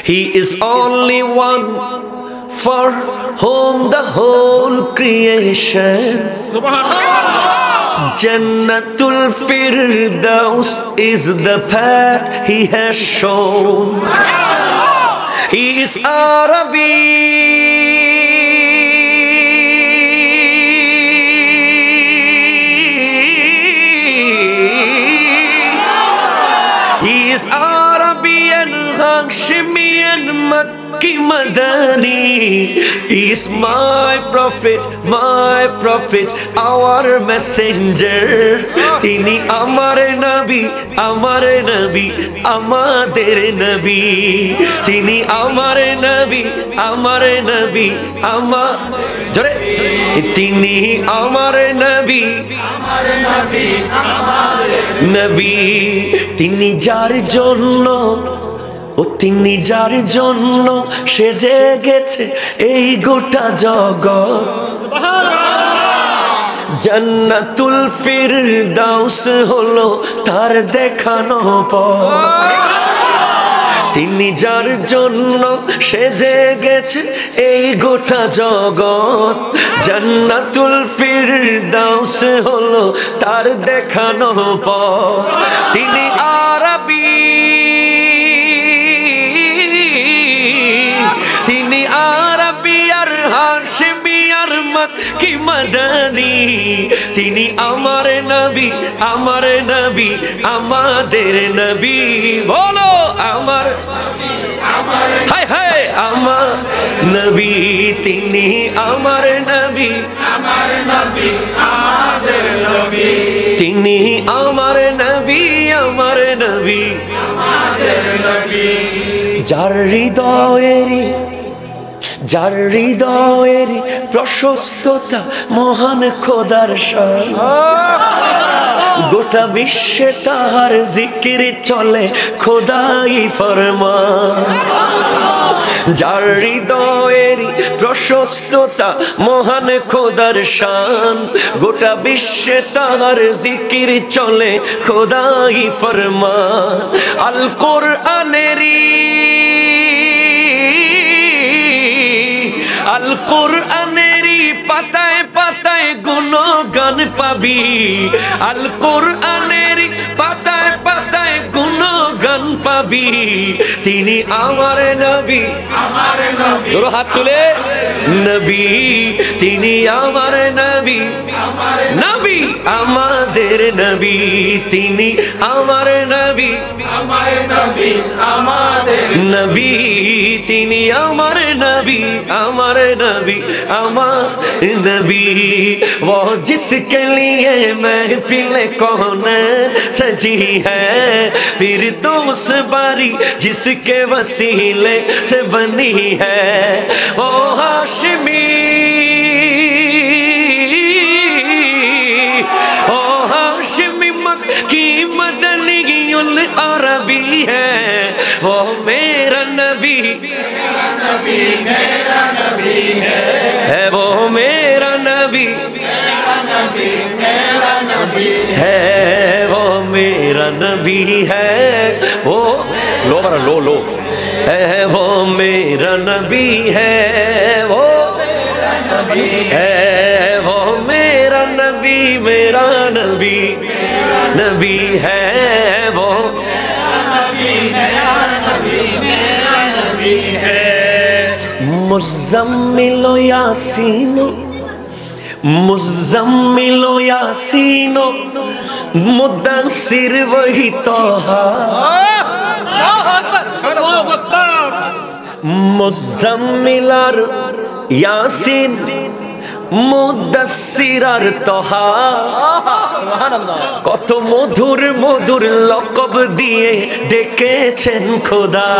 He is only one for whom the whole creation. Jannatul Firdaus is the path he has shown. He is Arabi. He is Arabian, Hashemian, Makki, Madani. He is my prophet, our messenger. Tini amar nabi, amader nabi. Tini amar nabi, jore. Tini amar nabi, nabi. Tini jar jonno, ও তিনি যার জন্য সেজে গেছে এই গোটা জগৎ। জান্নাতুল ফিরদাউস হলো তার দেখানো পথ। তিনি যার জন্য সেজে গেছে এই গোটা জগৎ। জান্নাতুল ফিরদাউস হলো তার দেখানো পথ। তিনি আরবি, তিনি আরবি আর হাশমি আর মক্কি মাদানী। তিনি আমার নবী, আমাদের নবী। বলো আমার, হায় হায় আমার নবী। তিনি আমার নবী, আমাদের নবী। তিনি আমার নবী, আমাদের নবী। যার হৃদয়েরই প্রশস্ততা মহান খোদার শান। গোটা বিশ্বে তাহার জিকির চলে খোদাই ফরমান। যার হৃদয়েরই প্রশস্ততা মহান খোদার শান। গোটা বিশ্বে তাহার জিকির চলে খোদাই ফরমান। আল কোরআনেরই পাতায় পাতায় গুণগান পাবি। আল কোরআনেরই পাতায় পাতায় গুণগান পাবি। তিনি আমার নবী, তোর হাত তুলে নবী। তিনি আমার নবী, আমাদের নবী। তিনি আমার নবী, আমাদের নবী। তিনি আমার নবী, আমার नबी। वो जिसके लिए महफिल कौनैन सजी है, फिर तो उस बारी जिसके वसीले से बनी है। वो हाशिमी, ओ हाशिमी मक्की मदनीयुल अरबी है। वो मेरा नबी, मेरा नबी है वो मेरा नबी, मेरा नबी है वो मेरा नबी है। वो लो बरा लो है वो मेरा नबी है। वो है वो मेरा नबी, मेरा नबी है वो मुज़म्मिलो यासीनो मुद्दस्सिर वही तोहा। मुज़म्मिल और यासीन, मुद्दस्सिर और तोहा। কত মধুর মধুর লকব দিয়ে ডেকেছেন খোদা।